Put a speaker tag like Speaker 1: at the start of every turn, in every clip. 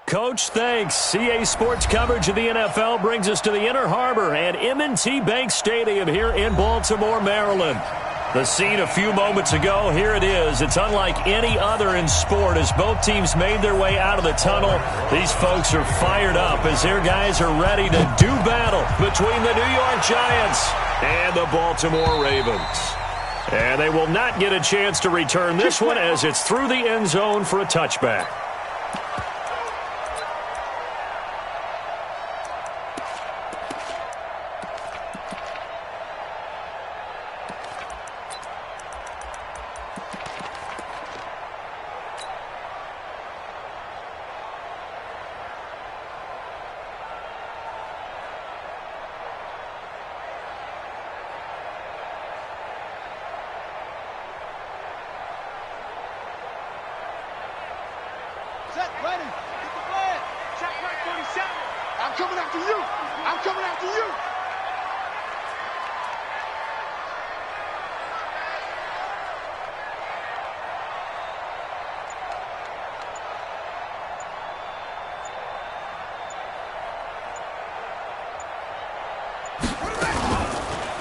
Speaker 1: Coach, thanks. CA Sports coverage of the NFL brings us to the Inner Harbor at M&T Bank Stadium here in Baltimore, Maryland. The scene a few moments ago, here it is. It's unlike any other in sport as both teams made their way out of the tunnel. These folks are fired up as their guys are ready to do battle between the New York Giants and the Baltimore Ravens. And they will not get a chance to return this one as it's through the end zone for a touchback.
Speaker 2: Ready. Get the flag. Check right 47. I'm coming after you. I'm coming after you.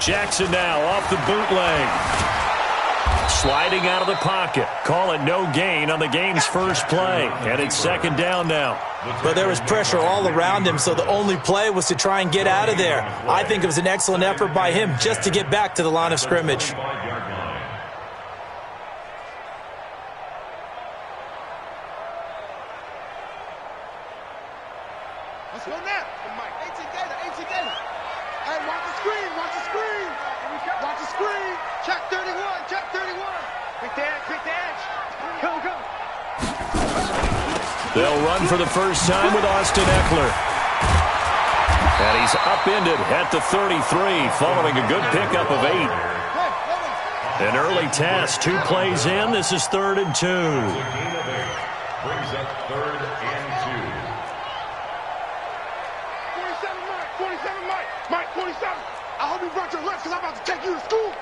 Speaker 1: Jackson now off the bootleg. Sliding out of the pocket. Call it no gain on the game's first play. And it's second down now.
Speaker 3: But there was pressure all around him, so the only play was to try and get out of there. I think it was an excellent effort by him just to get back to the line of scrimmage.
Speaker 2: Let's go now. Mike, 18 Gator. Hey, watch the screen. Watch the screen. Check 31. Quick dash. Go.
Speaker 1: They'll run for the first time with Austin Eckler. And he's upended at the 33 following a good pickup of 8. An early test, 2 plays in. This is 3rd and 2.
Speaker 4: Brings up 3rd and 2.
Speaker 2: 47 Mike, 47. I hope you brought your lunch because I'm about to take you to school.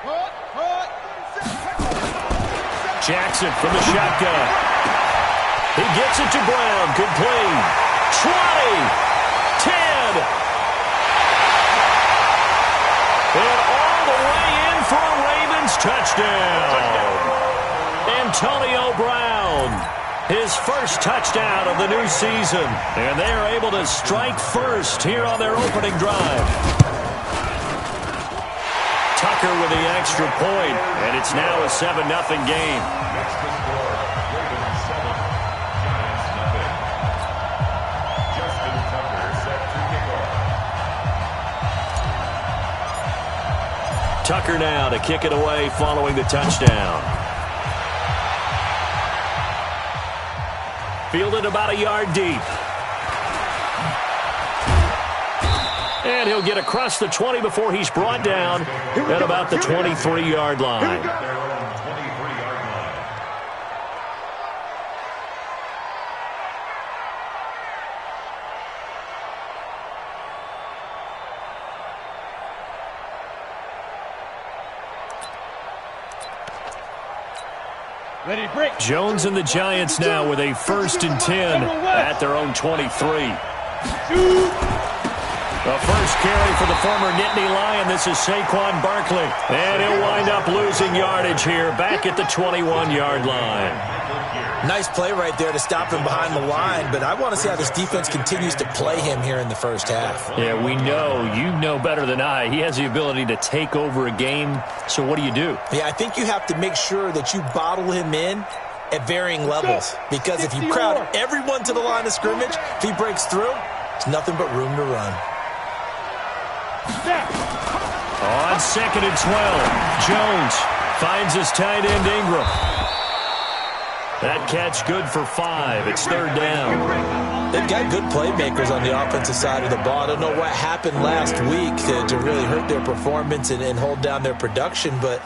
Speaker 1: Jackson from the shotgun. He gets it to Brown. Good play. 20. 10. And all the way in for a Ravens touchdown. Antonio Brown. His first touchdown of the new season. And they are able to strike first here on their opening drive. Tucker with the extra point, and it's now a 7-0 game.
Speaker 4: Next to score, Ravens 7, Giants nothing. Justin Tucker set to kick off.
Speaker 1: Tucker now to kick it away following the touchdown. Fielded about a yard deep. And he'll get across the 20 before he's brought down at about the 23-yard line.
Speaker 2: Ready, break.
Speaker 1: Jones and the Giants now with a 1st and 10 at their own 23. The first carry for the former Nittany Lion. This is Saquon Barkley. And he'll wind up losing yardage here back at the 21-yard line.
Speaker 3: Nice play right there to stop him behind the line, but I want to see how this defense continues to play him here in the first half.
Speaker 1: Yeah, we know. You know better than I. He has the ability to take over a game. So what do?
Speaker 3: Yeah, I think you have to make sure that you bottle him in at varying levels. Because if you crowd everyone to the line of scrimmage, if he breaks through, it's nothing but room to run.
Speaker 1: On 2nd and 12, Jones finds his tight end Ingram. That catch good for 5. It's 3rd down.
Speaker 3: They've got good playmakers on the offensive side of the ball. I don't know what happened last week to really hurt their performance and hold down their production, but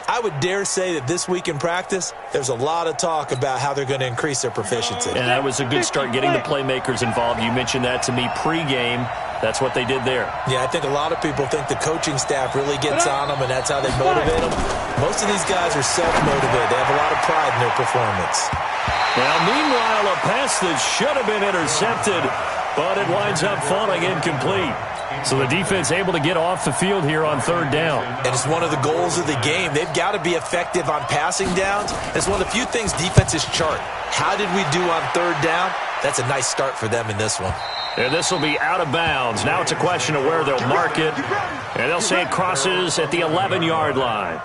Speaker 3: I would dare say that this week in practice, there's a lot of talk about how they're going to increase their proficiency.
Speaker 1: And that was a good start getting the playmakers involved. You mentioned that to me pregame. That's what they did there.
Speaker 3: Yeah, I think a lot of people think the coaching staff really gets on them, and that's how they motivate them. Most of these guys are self-motivated. They have a lot of pride in their performance.
Speaker 1: Now, meanwhile, a pass that should have been intercepted, but it winds up falling incomplete. So the defense able to get off the field here on third down.
Speaker 3: And it's one of the goals of the game. They've got to be effective on passing downs. It's one of the few things defenses chart. How did we do on third down? That's a nice start for them in this one.
Speaker 1: And this will be out of bounds. Now it's a question of where they'll mark it. And they'll say it crosses at the 11-yard line.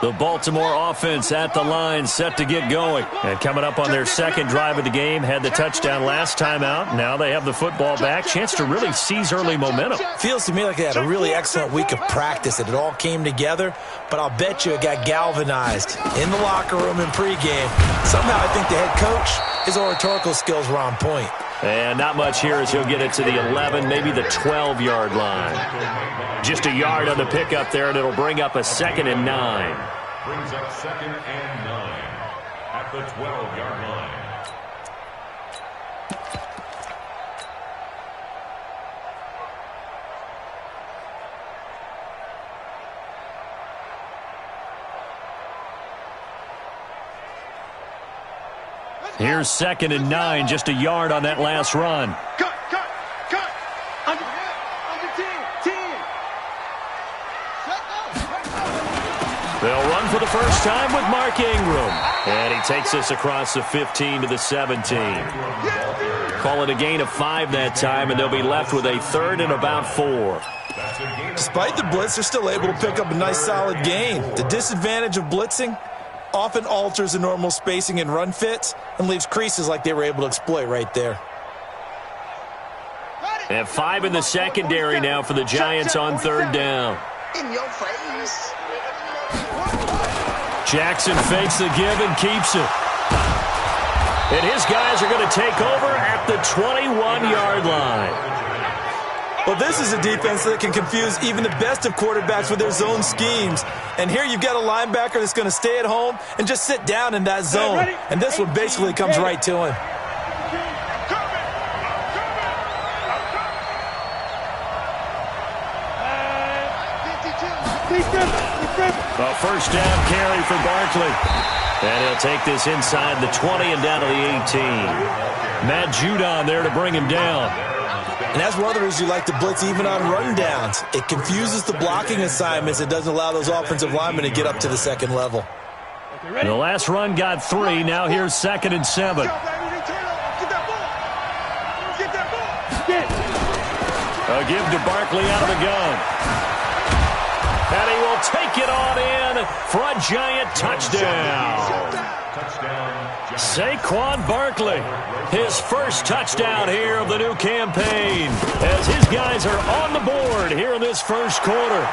Speaker 1: The Baltimore offense at the line, set to get going. And coming up on their second drive of the game, had the touchdown last time out. Now they have the football back. Chance to really seize early momentum.
Speaker 3: Feels to me like they had a really excellent week of practice. It all came together, but I'll bet you it got galvanized in the locker room in pregame. Somehow I think the head coach, his oratorical skills were on point.
Speaker 1: And not much here as he'll get it to the 11, maybe the 12-yard line. Just a yard on the pickup there, and it'll bring up a 2nd and 9.
Speaker 4: Brings up 2nd and 9 at the 12-yard line.
Speaker 1: Here's 2nd and 9, just a yard on that last run.
Speaker 2: Cut. Under 10.
Speaker 1: They'll run for the first time with Mark Ingram. And he takes us across the 15 to the 17. Call it a gain of 5 that time, and they'll be left with a 3rd and about 4.
Speaker 3: Despite the blitz, they're still able to pick up a nice solid gain. The disadvantage of blitzing often alters the normal spacing and run fits and leaves creases like they were able to exploit right there.
Speaker 1: They have 5 in the secondary now for the Giants on third down.
Speaker 2: In your face.
Speaker 1: Jackson fakes the give and keeps it. And his guys are going to take over at the 21-yard line.
Speaker 3: Well, this is a defense that can confuse even the best of quarterbacks with their zone schemes. And here you've got a linebacker that's going to stay at home and just sit down in that zone. And this one basically comes right to him.
Speaker 1: A first down carry for Barkley. And he'll take this inside the 20 and down to the 18. Matt Judon there to bring him down.
Speaker 3: And that's one of the reasons you like to blitz even on run downs. It confuses the blocking assignments. It doesn't allow those offensive linemen to get up to the second level.
Speaker 1: The last run got 3. Now here's 2nd and 7. A give to Barkley out of the gun. And he will take it on in for a giant touchdown. Saquon Barkley, his first touchdown here of the new campaign, as his guys are on the board here in this first quarter.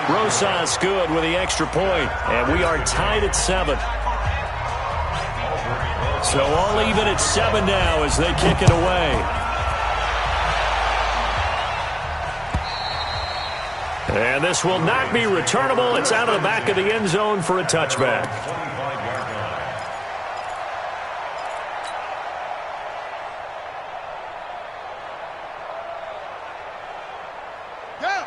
Speaker 1: Rosas good with the extra point, and we are tied at 7. So all even at 7 now as they kick it away. And this will not be returnable. It's out of the back of the end zone for a touchback.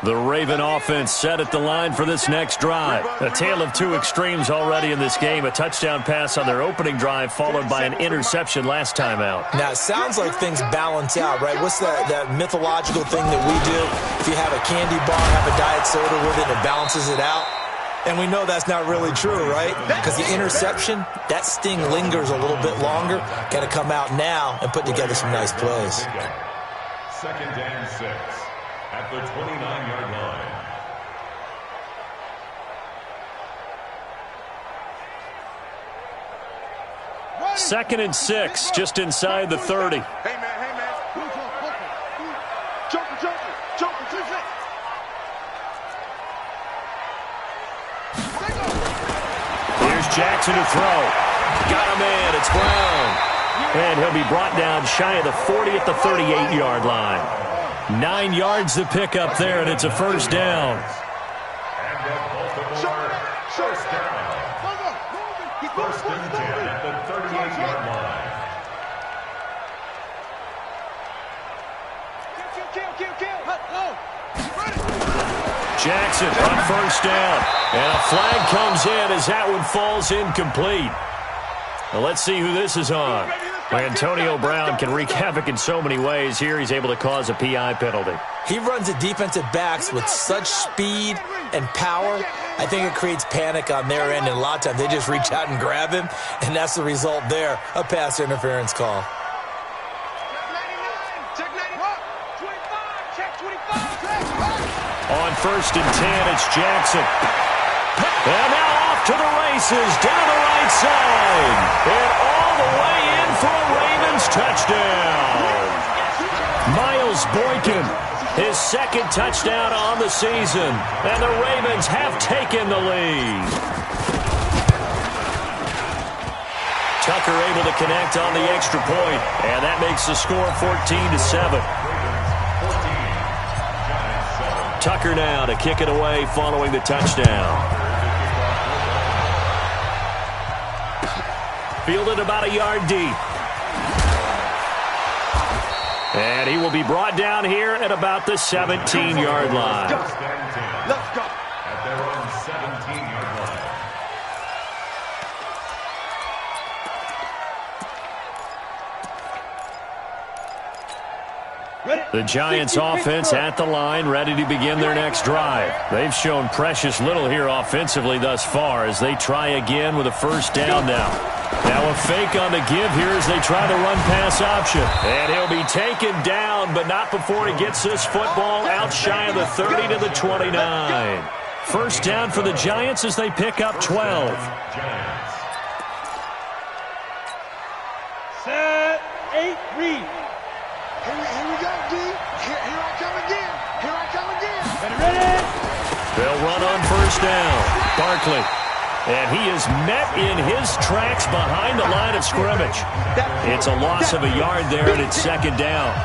Speaker 1: The Raven offense set at the line for this next drive. A tale of two extremes already in this game. A touchdown pass on their opening drive followed by an interception last time out.
Speaker 3: Now, it sounds like things balance out, right? What's that mythological thing that we do? If you have a candy bar, have a diet soda with it, it balances it out. And we know that's not really true, right? Because the interception, that sting lingers a little bit longer. Got to come out now and put together some nice plays.
Speaker 4: 2nd and 6 at the 29-yard line.
Speaker 1: Second and 6, just inside the 30.
Speaker 2: Hey, man. Joker.
Speaker 1: Here's Jackson to throw. Got him in. It's Brown. And he'll be brought down shy of the 40 at the 38-yard line. 9 yards to pick up there, and it's a first down.
Speaker 4: And the Baltimore first down. 1st and 10 at the 38-yard line.
Speaker 1: Jackson on first down. And a flag comes in as that one falls incomplete. Well, let's see who this is on. Antonio Brown can wreak havoc in so many ways. Here he's able to cause a PI penalty.
Speaker 3: He runs at defensive backs with such speed and power. I think it creates panic on their end, and a lot of times they just reach out and grab him, and that's the result there, a pass interference call.
Speaker 1: On first and 10, it's Jackson. And now off to the races, down the right side. And all the way in for a Ravens touchdown. Miles Boykin, his second touchdown on the season. And the Ravens have taken the lead. Tucker able to connect on the extra point. And that makes the score 14-7. Tucker now to kick it away following the touchdown. Fielded about a yard deep. And he will be brought down here at about the 17-yard line.
Speaker 2: Let's go.
Speaker 4: At their own 17-yard line.
Speaker 1: The Giants offense at the line, ready to begin their next drive. They've shown precious little here offensively thus far as they try again with a first down now. Now a fake on the give here as they try the run-pass option. And he'll be taken down, but not before he gets this football out shy of the 30 to the 29. First down for the Giants as they pick up 12.
Speaker 2: Set, 8, read. Here we go, D. Here I come again. Here I come again. Ready?
Speaker 1: They'll run on first down. Barkley. And he is met in his tracks behind the line of scrimmage. It's a loss of a yard there, and it's second down.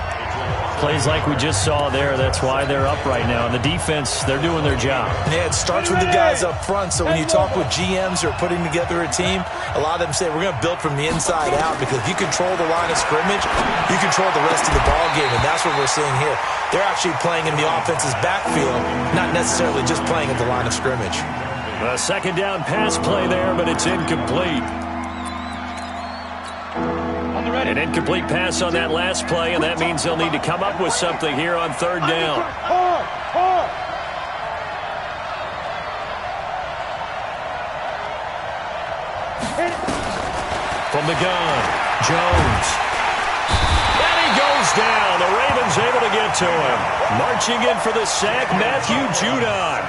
Speaker 1: Plays like we just saw there. That's why they're up right now. And the defense, they're doing their job.
Speaker 3: Yeah, it starts with the guys up front. So when you talk with GMs who are putting together a team, a lot of them say we're going to build from the inside out, because if you control the line of scrimmage, you control the rest of the ball game, and that's what we're seeing here. They're actually playing in the offense's backfield, not necessarily just playing at the line of scrimmage.
Speaker 1: A second down pass play there, but it's incomplete. An incomplete pass on that last play, and that means they'll need to come up with something here on third down. From the gun, Jones. And he goes down. The Ravens able to get to him. Marching in for the sack, Matthew Judon.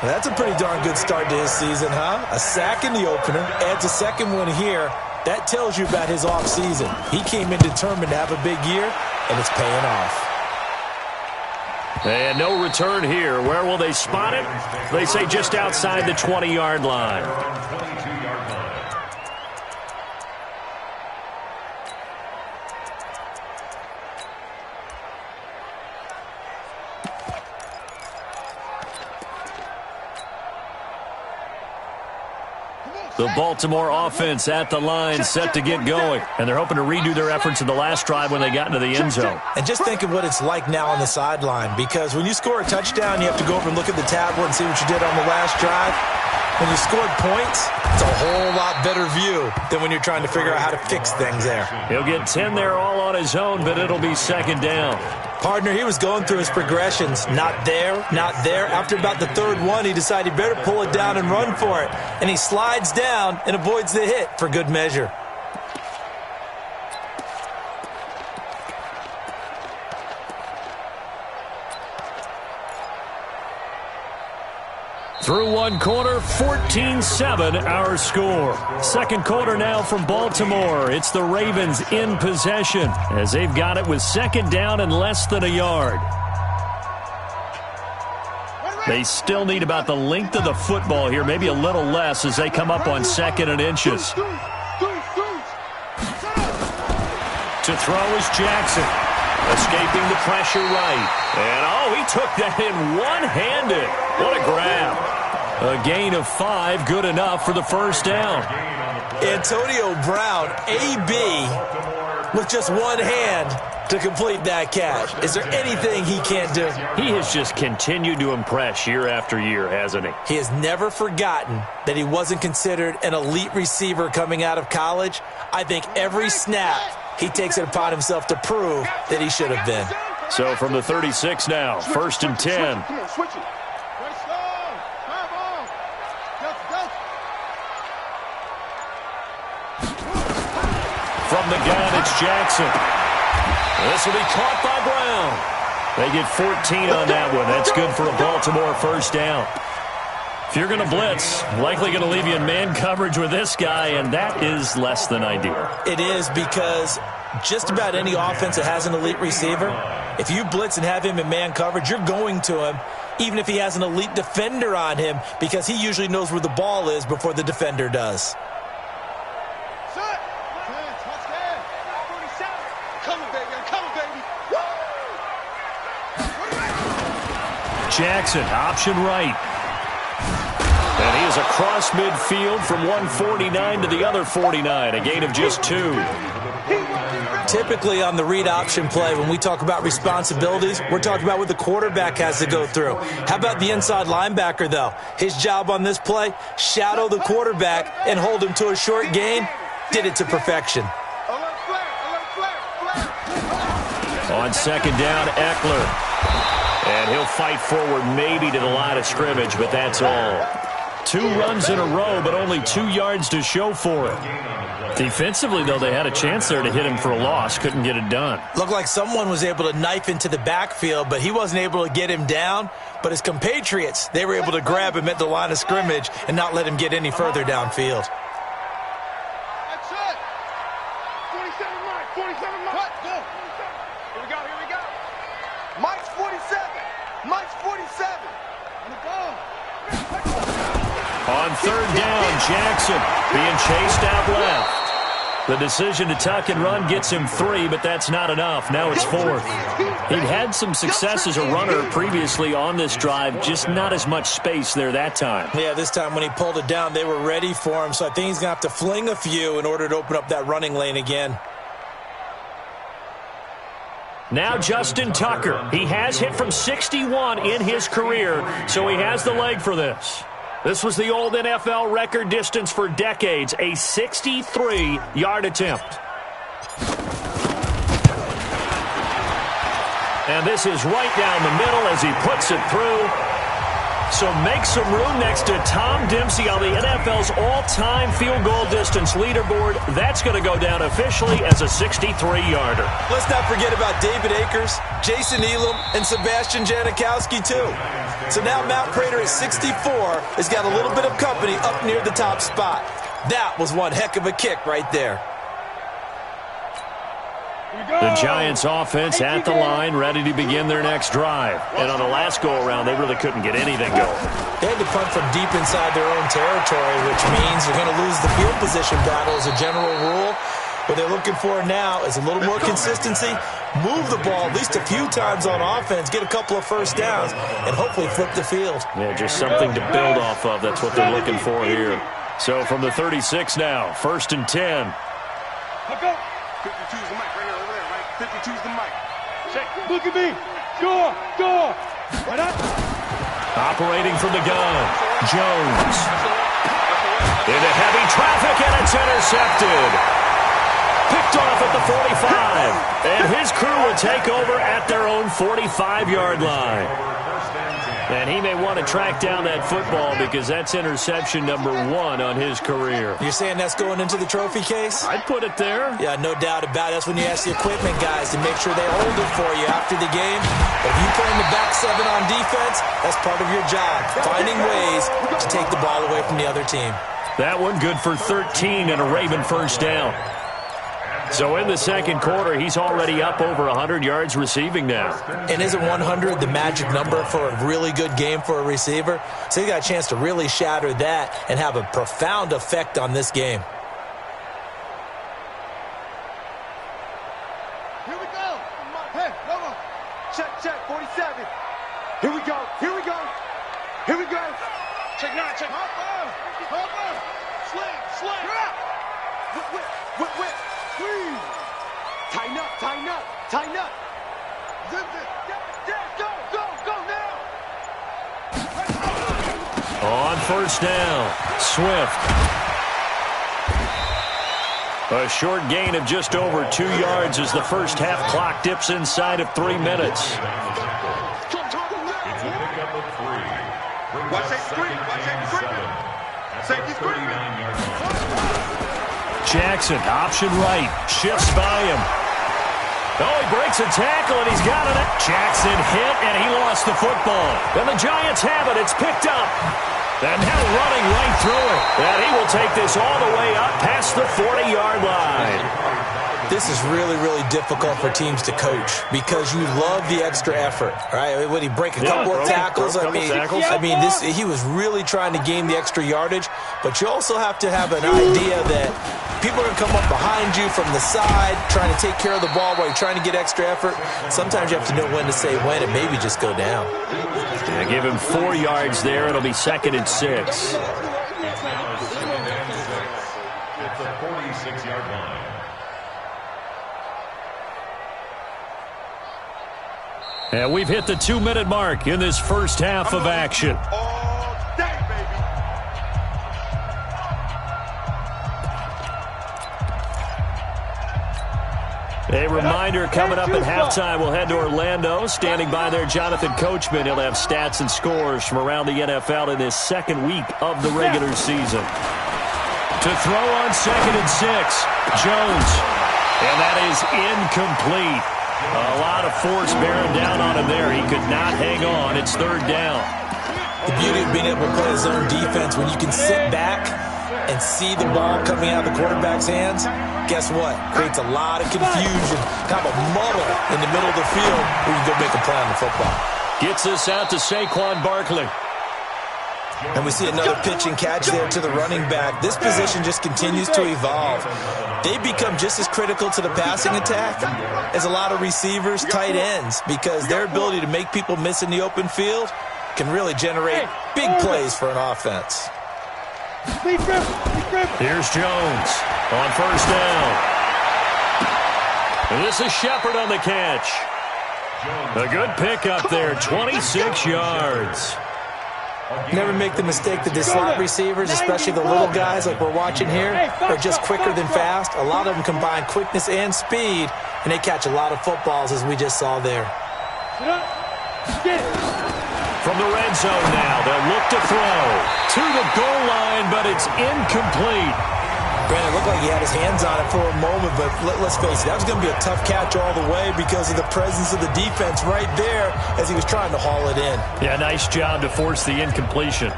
Speaker 3: That's a pretty darn good start to his season, huh? A sack in the opener, adds a second one here. That tells you about his offseason. He came in determined to have a big year, and it's paying off.
Speaker 1: And no return here. Where will they spot it? They say just outside the 20-yard line. The Baltimore offense at the line, set to get going. And they're hoping to redo their efforts in the last drive when they got into the end zone.
Speaker 3: And just think of what it's like now on the sideline, because when you score a touchdown, you have to go over and look at the tablet and see what you did on the last drive. When you scored points, it's a whole lot better view than when you're trying to figure out how to fix things there.
Speaker 1: He'll get 10 there all on his own, but it'll be second down.
Speaker 3: Partner, he was going through his progressions. Not there, not there. After about the third one, he decided he better pull it down and run for it. And he slides down and avoids the hit for good measure.
Speaker 1: Through one quarter, 14-7 our score. Second quarter now from Baltimore. It's the Ravens in possession as they've got it with second down and less than a yard. They still need about the length of the football here, maybe a little less as they come up on second and inches. To throw is Jackson. Escaping the pressure right. And, he took that in one-handed. What a grab. A gain of 5, good enough for the first down.
Speaker 3: Antonio Brown, AB, with just one hand to complete that catch. Is there anything he can't do?
Speaker 1: He has just continued to impress year after year, hasn't he?
Speaker 3: He has never forgotten that he wasn't considered an elite receiver coming out of college. I think every snap he takes it upon himself to prove that he should have been.
Speaker 1: So from the 36 now, 1st and 10.
Speaker 2: Come on, switch it.
Speaker 1: From the gun, it's Jackson. This will be caught by Brown. They get 14 on that one. That's good for a Baltimore first down. If you're going to blitz, likely going to leave you in man coverage with this guy, and that is less than ideal.
Speaker 3: It is, because just about any offense that has an elite receiver, if you blitz and have him in man coverage, you're going to him, even if he has an elite defender on him, because he usually knows where the ball is before the defender does.
Speaker 1: Jackson, option right. And he is across midfield from 149 to the other 49, a gain of just 2.
Speaker 3: Typically on the read option play, when we talk about responsibilities, we're talking about what the quarterback has to go through. How about the inside linebacker, though? His job on this play, shadow the quarterback and hold him to a short gain. Did it to perfection.
Speaker 1: On 2nd down, Eckler. And he'll fight forward maybe to the line of scrimmage, but that's all. 2 runs in a row, but only 2 yards to show for it. Defensively, though, they had a chance there to hit him for a loss. Couldn't get it done.
Speaker 3: Looked like someone was able to knife into the backfield, but he wasn't able to get him down. But his compatriots, they were able to grab him at the line of scrimmage and not let him get any further downfield.
Speaker 2: That's it. 47 Mike. 47 Mike. Go. Here we go. Here we go. Mike's 47. Mike's 47. On the ball.
Speaker 1: On 3rd down, Jackson being chased out left. The decision to tuck and run gets him 3, but that's not enough. Now it's 4th. He'd had some success as a runner previously on this drive, just not as much space there that time.
Speaker 3: Yeah, this time when he pulled it down, they were ready for him, so I think he's going to have to fling a few in order to open up that running lane again.
Speaker 1: Now Justin Tucker. He has hit from 61 in his career, so he has the leg for this. This was the old NFL record distance for decades, a 63-yard attempt. And this is right down the middle as he puts it through. So make some room next to Tom Dempsey on the NFL's all-time field goal distance leaderboard. That's going to go down officially as a 63-yarder.
Speaker 3: Let's not forget about David Akers, Jason Elam, and Sebastian Janikowski, too. So now Matt Prater at 64 has got a little bit of company up near the top spot. That was one heck of a kick right there.
Speaker 1: The Giants offense at the line, ready to begin their next drive. And on the last go-around, they really couldn't get anything going.
Speaker 3: They had to punt from deep inside their own territory, which means they're going to lose the field position battle as a general rule. What they're looking for now is a little more consistency, move the ball at least a few times on offense, get a couple of first downs, and hopefully flip the field.
Speaker 1: Yeah, just something to build off of. That's what they're looking for here. So from the 36 now, 1st and 10.
Speaker 2: Let's go. 52's the mic right here, over there, right? 52's the mic. Check. Look at me. Go. Right up.
Speaker 1: Operating from the gun, Jones. Into heavy traffic, and it's intercepted. Picked off at the 45. And his crew will take over at their own 45-yard line. And he may want to track down that football because that's interception number 1 on his career.
Speaker 3: You're saying that's going into the trophy case?
Speaker 1: I'd put it there.
Speaker 3: Yeah, no doubt about it. That's when you ask the equipment guys to make sure they hold it for you after the game. But if you play in the back 7 on defense, that's part of your job, finding ways to take the ball away from the other team.
Speaker 1: That one good for 13 and a Raven first down. So in the second quarter, he's already up over 100 yards receiving now.
Speaker 3: And isn't 100 the magic number for a really good game for a receiver? So he got a chance to really shatter that and have a profound effect on this game.
Speaker 2: Here we go. Hey, come on. Check, 47. Here we go. Here we go. Check 9, check. Hop on. Sling. Whip. Tighten up. Zip it. Go, go, go now.
Speaker 1: On first down, Swift. A short gain of just over 2 yards as the first half clock dips inside of 3 minutes.
Speaker 4: It's a pickup of 3.
Speaker 2: Watch that screen. Watch that screen. Safety screen.
Speaker 1: Jackson, option right, shifts by him. Oh, he breaks a tackle, and he's got it. Jackson hit, and he lost the football. And the Giants have it. It's picked up. And now running right through it. And he will take this all the way up past the 40-yard line.
Speaker 3: This is really, really difficult for teams to coach because you love the extra effort, right? When he break a couple of tackles, I mean, he was really trying to gain the extra yardage, but you also have to have an idea that people are going to come up behind you from the side trying to take care of the ball while you're trying to get extra effort. Sometimes you have to know when to say when and maybe just go down.
Speaker 1: Yeah, give him 4 yards there. It'll be 2nd and 6.
Speaker 4: It's a 46-yard line.
Speaker 1: And we've hit the 2-minute mark in this first half of action.
Speaker 2: All day, baby.
Speaker 1: A reminder coming up at halftime, we'll head to Orlando. Standing by there, Jonathan Coachman. He'll have stats and scores from around the NFL in this second week of the regular season. To throw on 2nd and 6, Jones. And that is incomplete. A lot of force bearing down on him there. He could not hang on. It's 3rd down.
Speaker 3: The beauty of being able to play his own defense, when you can sit back and see the ball coming out of the quarterback's hands, guess what? Creates a lot of confusion, kind of a muddle in the middle of the field where you can go make a play on the football.
Speaker 1: Gets this out to Saquon Barkley.
Speaker 3: And we see another pitch and catch there to the running back. This position just continues to evolve. They become just as critical to the passing attack as a lot of receivers, tight ends, because their ability to make people miss in the open field can really generate big plays for an offense.
Speaker 1: Here's Jones on first down. And this is Shepard on the catch. A good pickup there, 26 yards.
Speaker 3: Never make the mistake that the slot receivers, especially the little guys like we're watching here, are just quicker than fast. A lot of them combine quickness and speed, and they catch a lot of footballs, as we just saw there.
Speaker 1: From the red zone now, they'll look to throw. To the goal line, but it's incomplete.
Speaker 3: Granted, it looked like he had his hands on it for a moment, but let's face it, that was going to be a tough catch all the way because of the presence of the defense right there as he was trying to haul it in.
Speaker 1: Yeah, nice job to force the incompletion.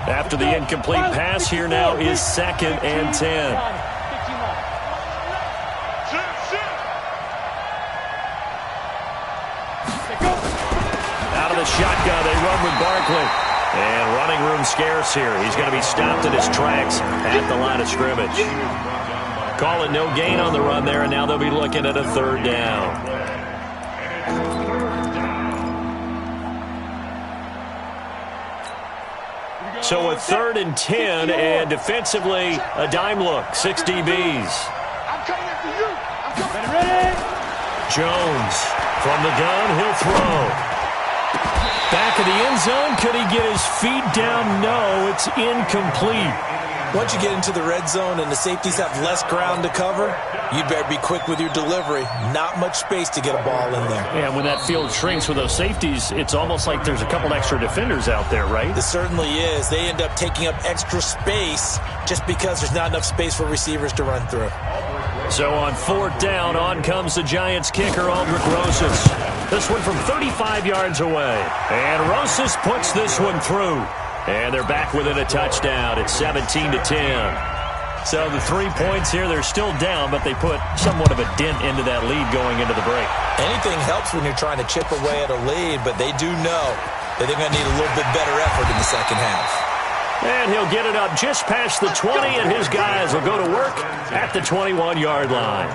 Speaker 1: After the incomplete pass, here now is 2nd and 10. Out of the shotgun, they run with Barkley. And running room scarce here. He's going to be stopped in his tracks at the line of scrimmage. Calling no gain on the run there, and now they'll be looking at a 3rd down. So a 3rd and 10, and defensively, a dime look, 6 DBs.
Speaker 2: I'm coming after you. I'm coming. Ready?
Speaker 1: Jones from the gun, he'll throw. Back of the end zone, could he get his feet down? No, it's incomplete.
Speaker 3: Once you get into the red zone and the safeties have less ground to cover, you better be quick with your delivery. Not much space to get a ball in there.
Speaker 1: Yeah, when that field shrinks with those safeties, it's almost like there's a couple extra defenders out there, right?
Speaker 3: It certainly is. They end up taking up extra space just because there's not enough space for receivers to run through.
Speaker 1: So on 4th down, on comes the Giants kicker, Aldrick Rosas. This one from 35 yards away. And Rosas puts this one through. And they're back within a touchdown. It's 17-10. So the 3 points here, they're still down, but they put somewhat of a dent into that lead going into the break.
Speaker 3: Anything helps when you're trying to chip away at a lead, but they do know that they're going to need a little bit better effort in the second half.
Speaker 1: And he'll get it up just past the 20, and his guys will go to work at the 21-yard line.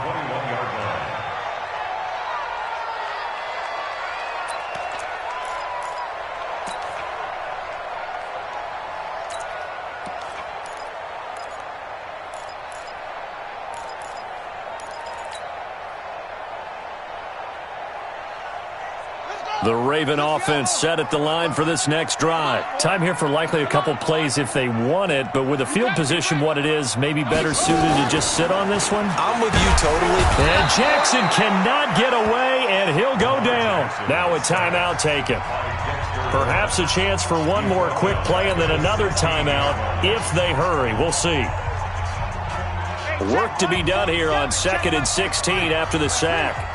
Speaker 1: The Raven offense set at the line for this next drive. Time here for likely a couple plays if they want it, but with the field position what it is, maybe better suited to just sit on this one?
Speaker 3: I'm with you totally.
Speaker 1: And Jackson cannot get away, and he'll go down. Now a timeout taken. Perhaps a chance for one more quick play and then another timeout if they hurry. We'll see. Work to be done here on 2nd and 16 after the sack.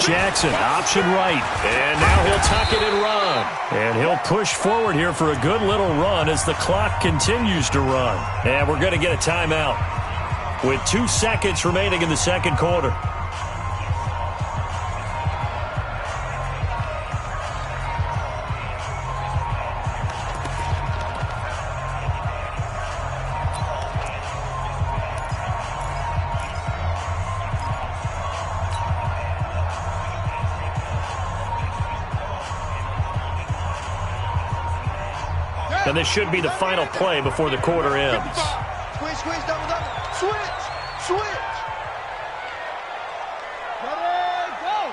Speaker 1: Jackson, option right. And now he'll tuck it and run. And he'll push forward here for a good little run as the clock continues to run. And we're going to get a timeout with 2 seconds remaining in the second quarter. And this should be the final play before the quarter ends.
Speaker 2: Squeeze, squeeze, double, double. Switch, switch. Ready, go.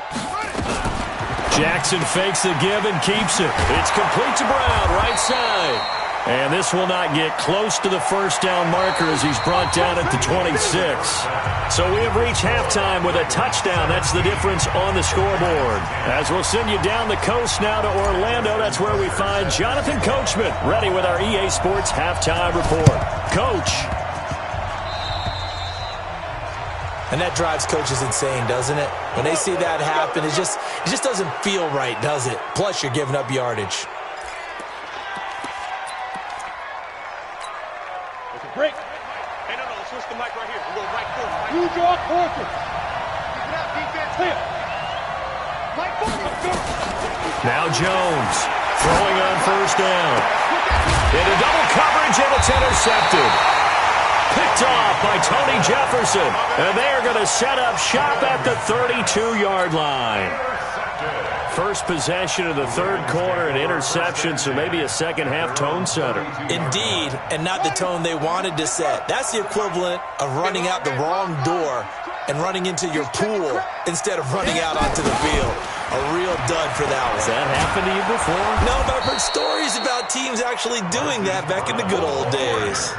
Speaker 1: Jackson fakes the give and keeps it. It's complete to Brown, right side. And this will not get close to the first down marker as he's brought down at the 26. So we have reached halftime with a touchdown. That's the difference on the scoreboard. As we'll send you down the coast now to Orlando, that's where we find Jonathan Coachman ready with our EA Sports halftime report. Coach.
Speaker 3: And that drives coaches insane, doesn't it? When they see that happen, it just doesn't feel right, does it? Plus, you're giving up yardage.
Speaker 2: Break. Hey, no, let's switch the mic right here. We'll go right forward. You draw closer. Keep it out, defense. Clear. Mike forward.
Speaker 1: Now Jones throwing on first down. Into double coverage, and it's intercepted. Picked off by Tony Jefferson. And they are going to set up shop at the 32-yard line. First possession of the third quarter, an interception, so maybe a second-half tone setter.
Speaker 3: Indeed, and not the tone they wanted to set. That's the equivalent of running out the wrong door and running into your pool instead of running out onto the field. A real dud for that one.
Speaker 1: Has that happened to you before?
Speaker 3: No, but I've heard stories about teams actually doing that back in the good old days.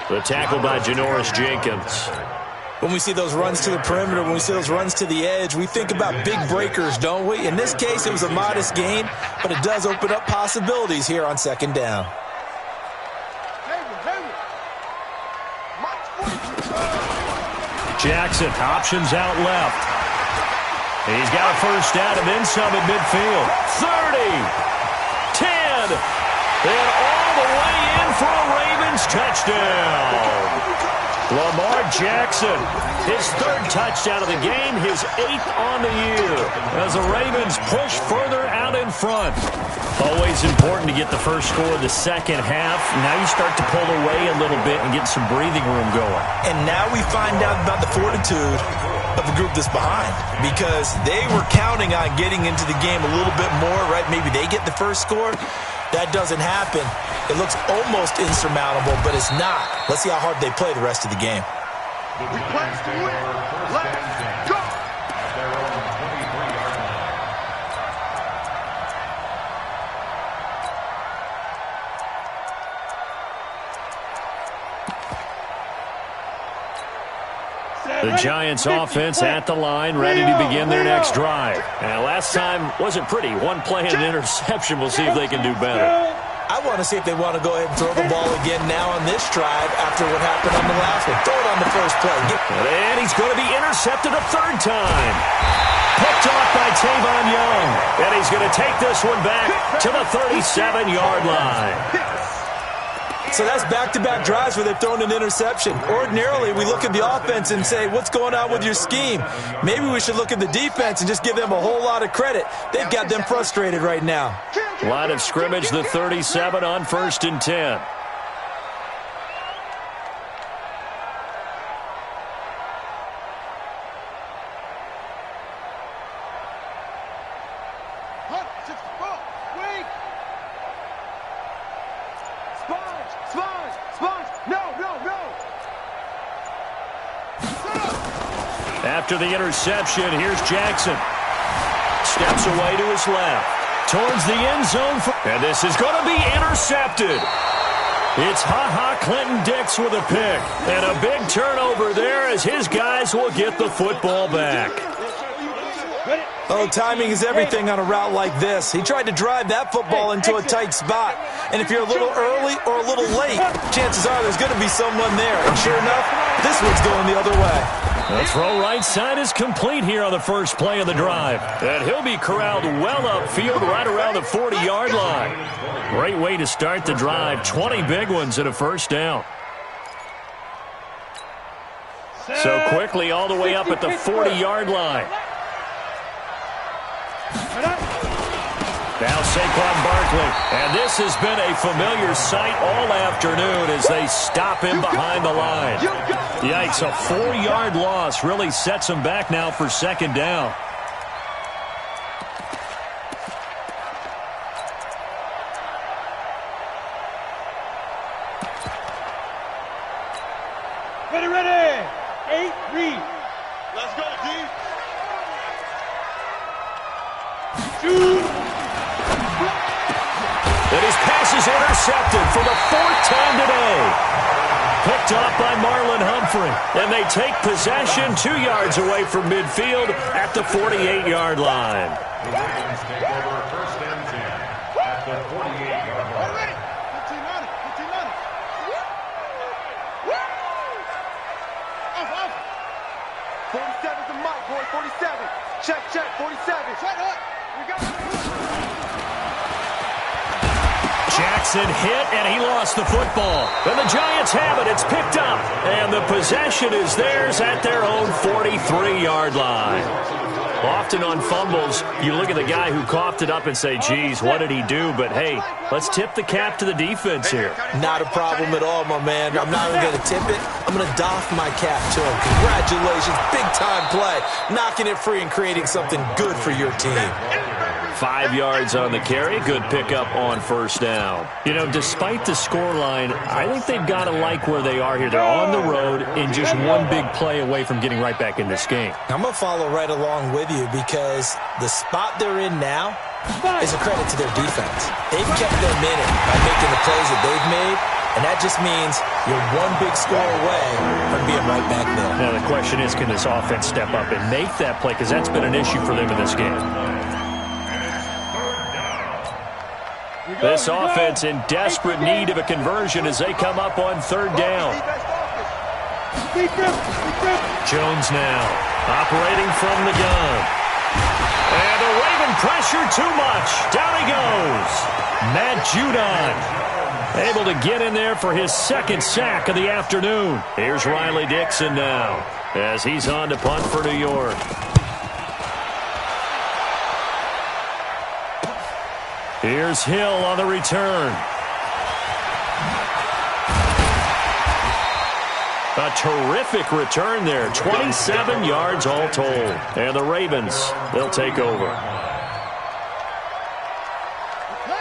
Speaker 1: The tackle by Janoris Jenkins.
Speaker 3: When we see those runs to the perimeter, when we see those runs to the edge, we think about big breakers, don't we? In this case, it was a modest gain, but it does open up possibilities here on second down.
Speaker 1: Jackson, options out left. He's got a first down and then some at midfield. 30, 10, and all the way in for a Ravens touchdown. Lamar Jackson, his third touchdown of the game, his 8th on the year, as the Ravens push further out in front. Always important to get the first score of the second half. Now you start to pull away a little bit and get some breathing room going.
Speaker 3: And now we find out about the fortitude of the group that's behind, because they were counting on getting into the game a little bit more, right? Maybe they get the first score. That doesn't happen. It looks almost insurmountable, but it's not. Let's see how hard they play the rest of the game.
Speaker 2: We play to win. Let's go.
Speaker 4: At their own 23-yard line.
Speaker 1: The Giants offense at the line, ready to begin their next drive. And last time wasn't pretty. One play and an interception. We'll see if they can do better.
Speaker 3: I want to see if they want to go ahead and throw the ball again now on this drive after what happened on the last one. Throw it on the first play.
Speaker 1: And he's going to be intercepted a third time. Picked off by Tavon Young. And he's going to take this one back to the 37-yard line.
Speaker 3: So that's back-to-back drives where they've thrown an interception. Ordinarily, we look at the offense and say, what's going on with your scheme? Maybe we should look at the defense and just give them a whole lot of credit. They've got them frustrated right now.
Speaker 1: Line of scrimmage, the 37 on 1st and 10. After the interception, here's Jackson. Steps away to his left. Towards the end zone. And this is going to be intercepted. It's Clinton Dix with a pick. And a big turnover there as his guys will get the football back.
Speaker 3: Oh, timing is everything on a route like this. He tried to drive that football into a tight spot. And if you're a little early or a little late, chances are there's going to be someone there. And sure enough, this one's going the other way.
Speaker 1: The throw right side is complete here on the first play of the drive. And he'll be corralled well upfield right around the 40-yard line. Great way to start the drive. 20 big ones and a first down. So quickly all the way up at the 40-yard line. Now Saquon Barkley. And this has been a familiar sight all afternoon as they stop him behind the line. Yikes, a 4-yard loss really sets him back now for second down.
Speaker 2: Ready. 8, read. Let's go, D.
Speaker 1: And his pass is intercepted for the 4th time today. Picked off by Marlon Humphrey. And they take possession 2 yards away from midfield at the 48-yard line.
Speaker 4: The Ravens take over first and 10 at the 48-yard line.
Speaker 2: 15 on it. Off. 47's the mic, boy. 47. Check. 47. Shut up. We got it.
Speaker 1: Jackson hit, and he lost the football. And the Giants have it. It's picked up. And the possession is theirs at their own 43-yard line. Often on fumbles, you look at the guy who coughed it up and say, geez, what did he do? But, hey, let's tip the cap to the defense here.
Speaker 3: Not a problem at all, my man. I'm not even going to tip it. I'm going to doff my cap to him. Congratulations. Big-time play. Knocking it free and creating something good for your team.
Speaker 1: 5 yards on the carry. Good pickup on first down. You know, despite the scoreline, I think they've got to like where they are here. They're on the road and just one big play away from getting right back in this game.
Speaker 3: I'm going to follow right along with you because the spot they're in now is a credit to their defense. They've kept them in it by making the plays that they've made, and that just means you're one big score away from being right back there.
Speaker 1: Now the question is, can this offense step up and make that play? Because that's been an issue for them in this game. This offense in desperate need of a conversion as they come up on third down. Jones now operating from the gun. And the Raven pressure too much. Down he goes. Matt Judon able to get in there for his second sack of the afternoon. Here's Riley Dixon now as he's on to punt for New York. Here's Hill on the return. A terrific return there. 27 yards all told. And the Ravens, they'll take over.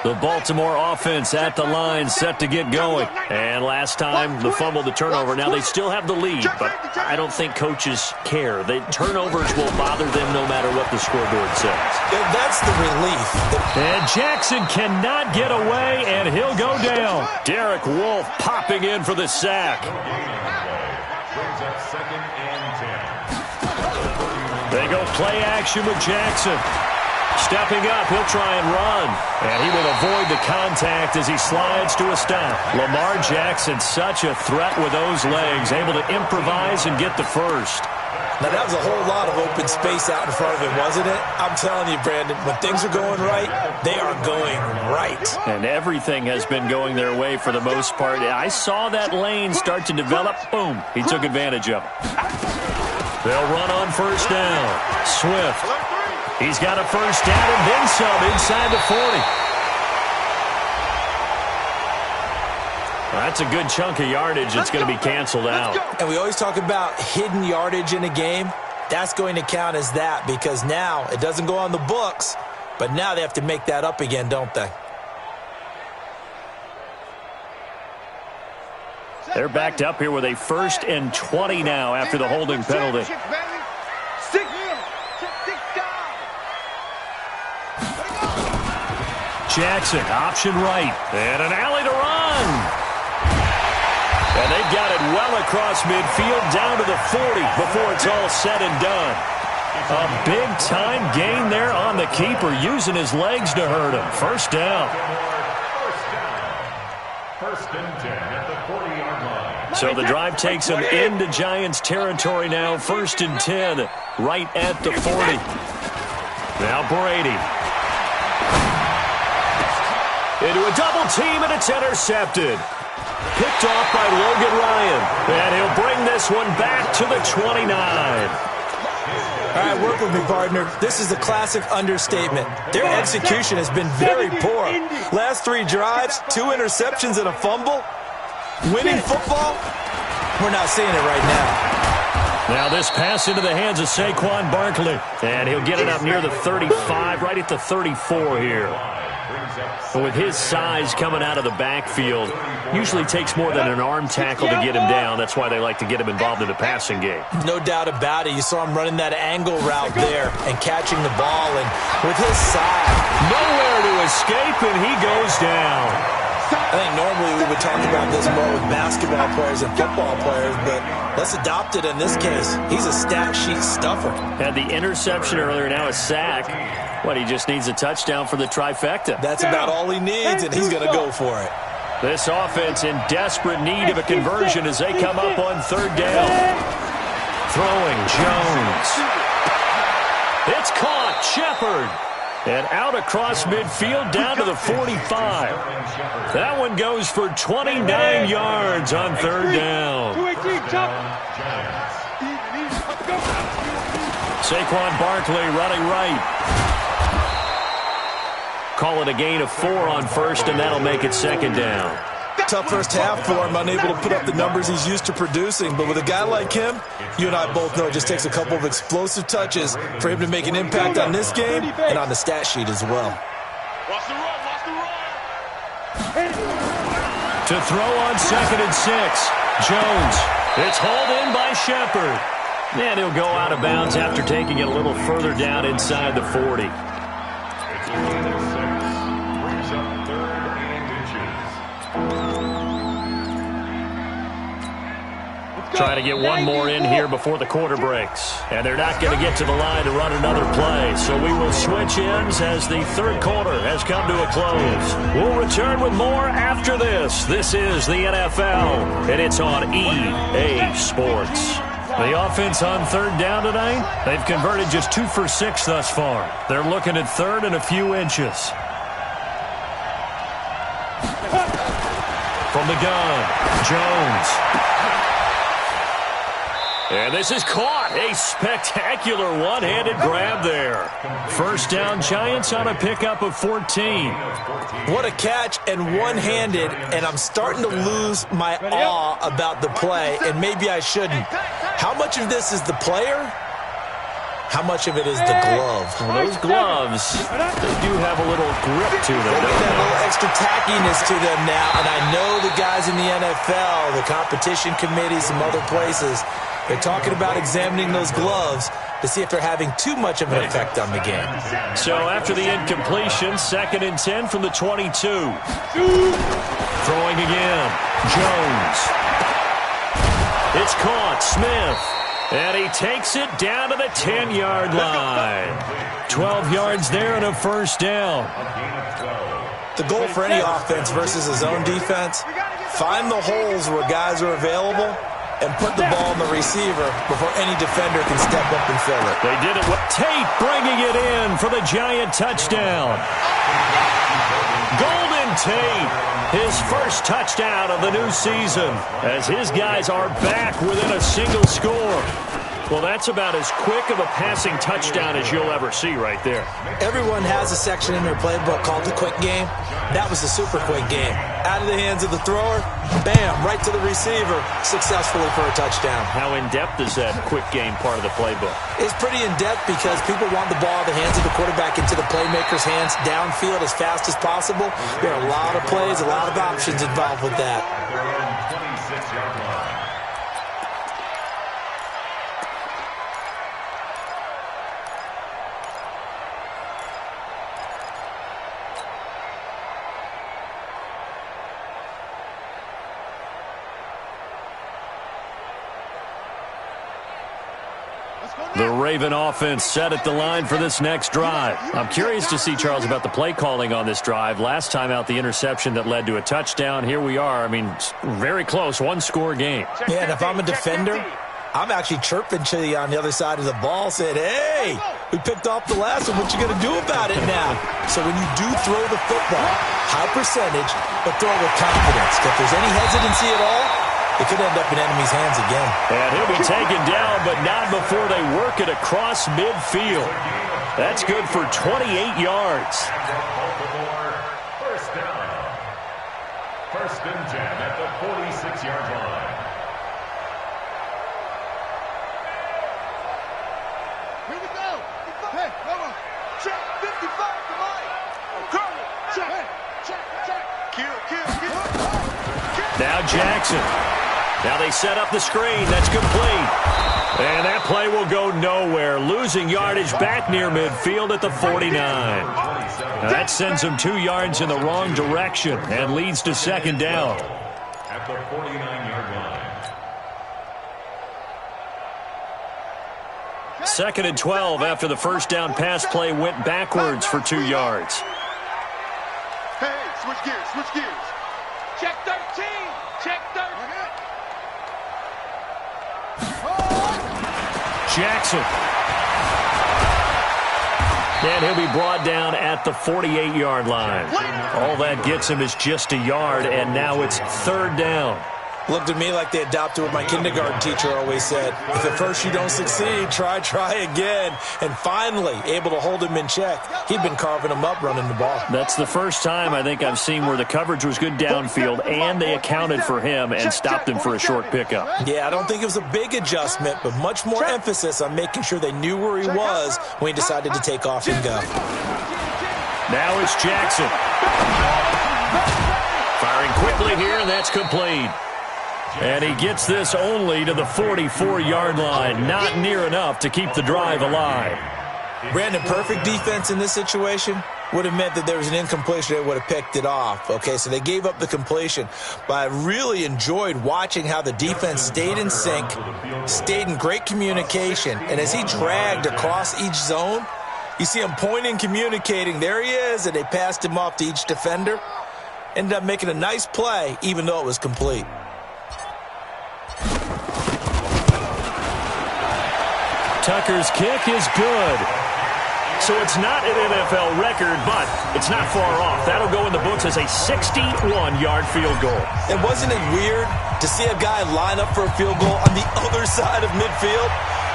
Speaker 1: The Baltimore offense at the line, set to get going. And last time, the fumble, the turnover. Now they still have the lead, but I don't think coaches care. The turnovers will bother them no matter what the scoreboard says.
Speaker 3: Yeah, that's the relief.
Speaker 1: And Jackson cannot get away, and he'll go down. Derek Wolfe popping in for the sack.
Speaker 4: Brings up second and 10.
Speaker 1: They go play action with Jackson. Stepping up, he'll try and run. And he will avoid the contact as he slides to a stop. Lamar Jackson, such a threat with those legs, able to improvise and get the first.
Speaker 3: Now, that was a whole lot of open space out in front of him, wasn't it? I'm telling you, Brandon, when things are going right, they are going right.
Speaker 1: And everything has been going their way for the most part. I saw that lane start to develop. Boom. He took advantage of it. They'll run on first down. Swift. He's got a first down and then some inside the 40. That's a good chunk of yardage that's going to be canceled out.
Speaker 3: And we always talk about hidden yardage in a game. That's going to count as that because now it doesn't go on the books, but now they have to make that up again, don't they?
Speaker 1: They're backed up here with a 1st and 20 now after the holding penalty. Jackson, option right, and an alley to run. And they've got it well across midfield down to the 40 before it's all said and done. A big-time gain there on the keeper, using his legs to hurt him. First down.
Speaker 4: First and 10 at the 40-yard line.
Speaker 1: So the drive takes him into Giants territory now. First and 10, right at the 40. Now Brady. Into a double team, and it's intercepted. Picked off by Logan Ryan. And he'll bring this one back to the 29.
Speaker 3: All right, work with me, partner. This is a classic understatement. Their execution has been very poor. Last 3 drives, 2 interceptions and a fumble. Winning football? We're not seeing it right now.
Speaker 1: Now this pass into the hands of Saquon Barkley. And he'll get it up near the 35, right at the 34 here. But with his size coming out of the backfield, usually takes more than an arm tackle to get him down. That's why they like to get him involved in the passing game.
Speaker 3: No doubt about it. You saw him running that angle route there and catching the ball. And with his size,
Speaker 1: nowhere to escape, and he goes down.
Speaker 3: I think normally we would talk about this more with basketball players and football players, but let's adopt it in this case. He's a stat sheet stuffer.
Speaker 1: Had the interception earlier, now a sack. What, he just needs a touchdown for the trifecta.
Speaker 3: That's about all he needs, and he's going to go for it.
Speaker 1: This offense in desperate need of a conversion as they come up on third down. Throwing Jones. It's caught. Shepard. And out across midfield down to the 45. That one goes for 29 yards on third down. Saquon Barkley running right. Call it a gain of 4 on first, and that'll make it second down.
Speaker 3: Tough first half for him, unable to put up the numbers he's used to producing. But with a guy like him, you and I both know it just takes a couple of explosive touches for him to make an impact on this game and on the stat sheet as well.
Speaker 1: To throw on 2nd and 6. Jones. It's hauled in by Shepard. And he'll go out of bounds after taking it a little further down inside the 40. Trying to get one more in here before the quarter breaks. And they're not going to get to the line to run another play. So we will switch ends as the third quarter has come to a close. We'll return with more after this. This is the NFL, and it's on EA Sports. The offense on third down tonight, they've converted just 2 for 6 thus far. They're looking at third and a few inches. From the gun, Jones. And this is caught. A spectacular one-handed grab there. First down, Giants on a pickup of 14.
Speaker 3: What a catch, and one-handed, and I'm starting to lose my awe about the play, and maybe I shouldn't. How much of this is the player? How much of it is the glove?
Speaker 1: Well, those gloves, they do have a little grip to them.
Speaker 3: They get that little extra tackiness to them now, and I know the guys in the NFL, the competition committee, some other places, they're talking about examining those gloves to see if they're having too much of an effect on the game.
Speaker 1: So after the incompletion, 2nd and 10 from the 22. Throwing again. Jones. It's caught. Smith. And he takes it down to the 10-yard line. 12 yards there and a first down.
Speaker 3: The goal for any offense versus his own defense, find the holes where guys are available and put the ball in the receiver before any defender can step up and fill it.
Speaker 1: They did it with Tate bringing it in for the Giant touchdown. Golden Tate, his first touchdown of the new season, as his guys are back within a single score. Well, that's about as quick of a passing touchdown as you'll ever see right there.
Speaker 3: Everyone has a section in their playbook called the quick game. That was the super quick game. Out of the hands of the thrower, bam, right to the receiver, successfully for a touchdown.
Speaker 1: How in-depth is that quick game part of the playbook?
Speaker 3: It's pretty in-depth because people want the ball in the hands of the quarterback into the playmaker's hands downfield as fast as possible. There are a lot of plays, a lot of options involved with that.
Speaker 1: The Raven offense set at the line for this next drive. I'm curious to see, Charles, about the play calling on this drive. Last time out, the interception that led to a touchdown. Here we are. I mean, very close, one-score game.
Speaker 3: Yeah, and if I'm a defender, I'm actually chirping to you on the other side of the ball, saying, hey, we picked off the last one. What you going to do about it now? So when you do throw the football, high percentage, but throw it with confidence. If there's any hesitancy at all, it could end up in enemy's hands again.
Speaker 1: And he'll be taken down, but not before they work it across midfield. That's good for 28 yards.
Speaker 4: First down. First and 10 at the 46-yard line.
Speaker 2: Here we go. Hey, come on. Check 55 to Mike. Curry. Check. Kill.
Speaker 1: Now Jackson. Now they set up the screen. That's complete. And that play will go nowhere. Losing yardage back near midfield at the 49. Now that sends them 2 yards in the wrong direction and leads to second down.
Speaker 4: At the 49-yard line.
Speaker 1: Second and 12 after the first down pass play went backwards for 2 yards.
Speaker 2: Hey, switch gears. Check 13.
Speaker 1: Jackson. And he'll be brought down at the 48-yard line. All that gets him is just a yard, and now it's third down.
Speaker 3: Looked at me like they adopted what my kindergarten teacher always said. If at first you don't succeed, try again. And finally, able to hold him in check. He'd been carving him up running the ball.
Speaker 1: That's the first time I think I've seen where the coverage was good downfield, and they accounted for him and stopped him for a short pickup.
Speaker 3: Yeah, I don't think it was a big adjustment, but much more emphasis on making sure they knew where he was when he decided to take off and go.
Speaker 1: Now it's Jackson. Firing quickly here, and that's complete. And he gets this only to the 44-yard line. Not near enough to keep the drive alive.
Speaker 3: Brandon, perfect defense in this situation would have meant that there was an incompletion. They would have picked it off. Okay, so they gave up the completion. But I really enjoyed watching how the defense stayed in sync, stayed in great communication. And as he dragged across each zone, you see him pointing, communicating. There he is, and they passed him off to each defender. Ended up making a nice play, even though it was complete.
Speaker 1: Tucker's kick is good. So it's not an NFL record, but it's not far off. That'll go in the books as a 61-yard field goal.
Speaker 3: And wasn't it weird to see a guy line up for a field goal on the other side of midfield?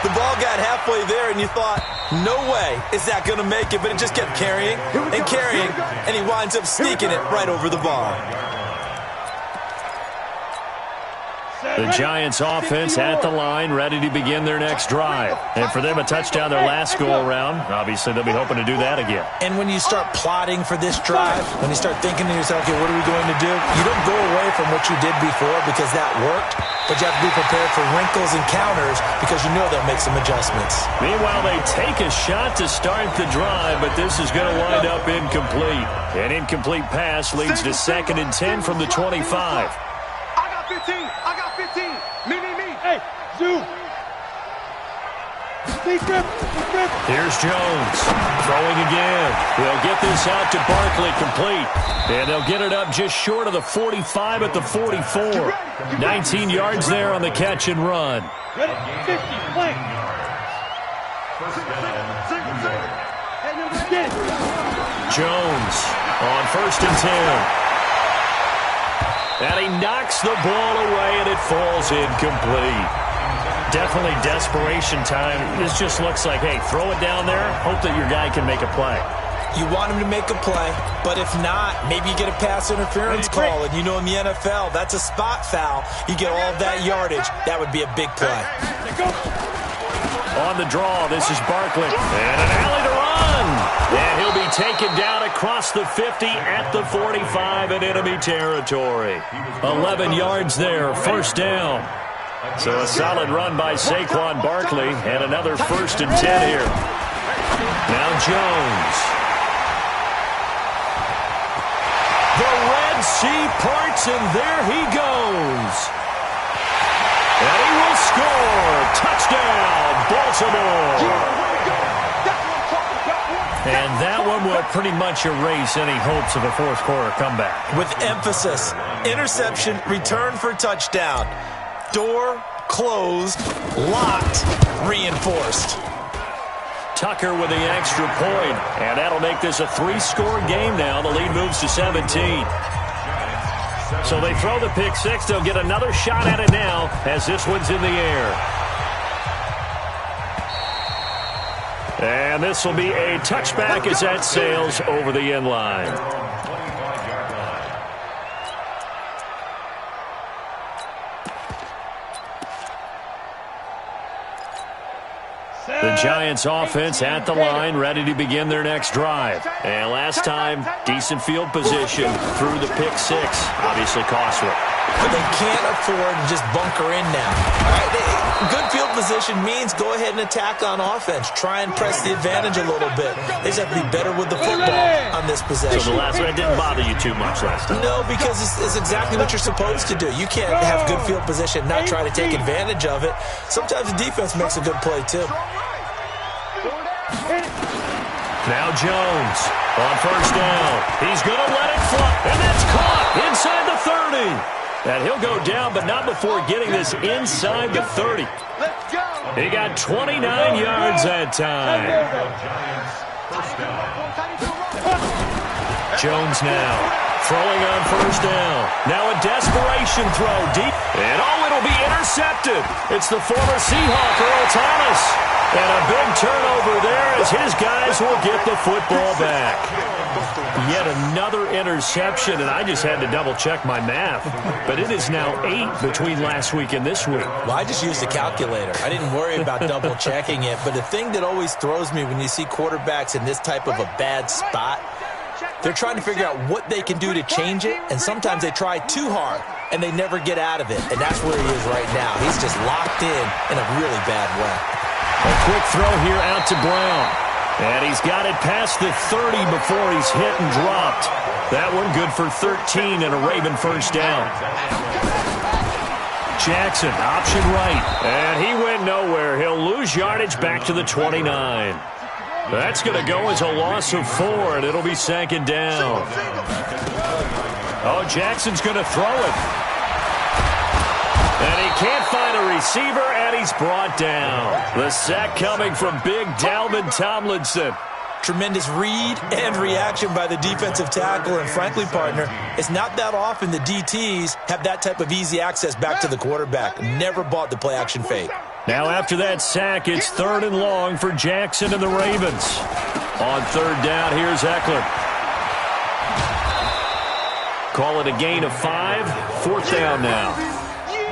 Speaker 3: The ball got halfway there, and you thought, no way is that going to make it, but it just kept carrying, and he winds up sneaking it right over the bar.
Speaker 1: The Giants offense at the line, ready to begin their next drive. And for them, a touchdown their last go-around. Obviously, they'll be hoping to do that again.
Speaker 3: And when you start plotting for this drive, when you start thinking to yourself, okay, what are we going to do? You don't go away from what you did before because that worked, but you have to be prepared for wrinkles and counters because you know they'll make some adjustments.
Speaker 1: Meanwhile, they take a shot to start the drive, but this is going to wind up incomplete. An incomplete pass leads to second and 10 from the 25.
Speaker 2: I got 15. Me. Hey, zoom.
Speaker 1: Here's Jones. Throwing again. They'll get this out to Barkley, complete. And they'll get it up just short of the 45 at the 44. 19 yards there on the catch and run.
Speaker 2: Ready? 50, play.
Speaker 1: Jones on first and 10. And he knocks the ball away, and it falls incomplete. Definitely desperation time. This just looks like, hey, throw it down there, hope that your guy can make a play.
Speaker 3: You want him to make a play, but if not, maybe you get a pass interference call, and you know in the NFL, that's a spot foul. You get all of that yardage. That would be a big play.
Speaker 1: On the draw, this is Barkley. And an alley to run. And he'll be taken down across the 50 at the 45 in enemy territory. 11 yards there, first down. So a solid run by Saquon Barkley, and another first and 10 here. Now Jones. The Red Sea parts, and there he goes. And he will score. Touchdown, Baltimore. And that one will pretty much erase any hopes of a fourth quarter comeback.
Speaker 3: With emphasis, interception, return for touchdown. Door closed, locked, reinforced.
Speaker 1: Tucker with the extra point, and that'll make this a 3-score game now. The lead moves to 17. So they throw the pick six. They'll get another shot at it now as this one's in the air. And this will be a touchback as that sails over the end line. The Giants offense at the line, ready to begin their next drive. And last time, decent field position through the pick six. Obviously costly.
Speaker 3: But they can't afford to just bunker in now. All right? Good field position means go ahead and attack on offense. Try and press the advantage a little bit. They just have to be better with the football on this possession.
Speaker 1: So the last one didn't bother you too much last time?
Speaker 3: No, because it's exactly what you're supposed to do. You can't have good field position and not try to take advantage of it. Sometimes the defense makes a good play, too.
Speaker 1: Now Jones on first down. He's going to let it fly, and that's caught inside the 30. And he'll go down, but not before getting this inside the 30. He got 29 yards that time. Jones now throwing on first down. Now a desperation throw deep. And it'll be intercepted. It's the former Seahawk, Earl Thomas. And a big turnover there as his guys will get the football back. Yet another interception, and I just had to double-check my math. But it is now 8 between last week and this week.
Speaker 3: Well, I just used a calculator. I didn't worry about double-checking it. But the thing that always throws me when you see quarterbacks in this type of a bad spot, they're trying to figure out what they can do to change it, and sometimes they try too hard, and they never get out of it. And that's where he is right now. He's just locked in a really bad way.
Speaker 1: A quick throw here out to Brown. And he's got it past the 30 before he's hit and dropped. That one good for 13 and a Raven first down. Jackson, option right. And he went nowhere. He'll lose yardage back to the 29. That's going to go as a loss of 4, and it'll be second down. Oh, Jackson's going to throw it. And he can't find a receiver, and he's brought down. The sack coming from big Dalvin Tomlinson.
Speaker 3: Tremendous read and reaction by the defensive tackle. And frankly, partner, it's not that often the DTs have that type of easy access back to the quarterback. Never bought the play-action fake.
Speaker 1: Now after that sack, it's 3rd and long for Jackson and the Ravens. On 3rd down, here's Eckler. Call it a gain of 5. 4th down now.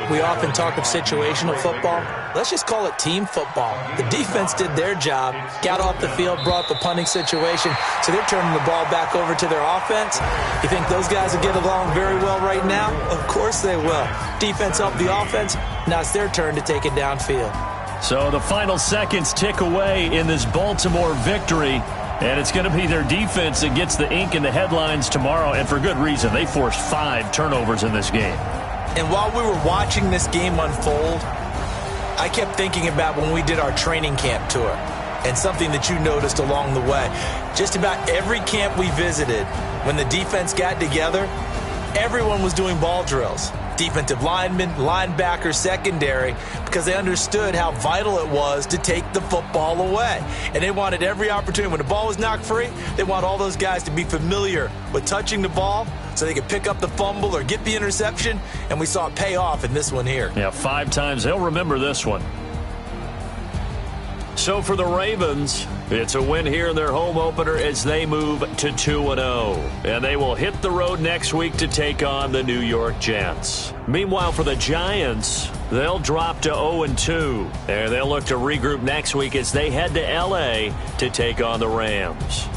Speaker 3: We often talk of situational football. Let's just call it team football. The defense did their job, got off the field, brought the punting situation, so they're turning the ball back over to their offense. You think those guys will get along very well right now? Of course they will. Defense helped the offense. Now it's their turn to take it downfield.
Speaker 1: So the final seconds tick away in this Baltimore victory, and it's going to be their defense that gets the ink in the headlines tomorrow, and for good reason. They forced 5 turnovers in this game.
Speaker 3: And while we were watching this game unfold, I kept thinking about when we did our training camp tour and something that you noticed along the way. Just about every camp we visited, when the defense got together, everyone was doing ball drills. Defensive linemen, linebackers, secondary, because they understood how vital it was to take the football away. And they wanted every opportunity. When the ball was knocked free, they want all those guys to be familiar with touching the ball so they could pick up the fumble or get the interception, and we saw it pay off in this one here.
Speaker 1: Yeah, 5 times. They'll remember this one. So for the Ravens, it's a win here in their home opener as they move to 2-0. And they will hit the road next week to take on the New York Jets. Meanwhile, for the Giants, they'll drop to 0-2. And they'll look to regroup next week as they head to L.A. to take on the Rams.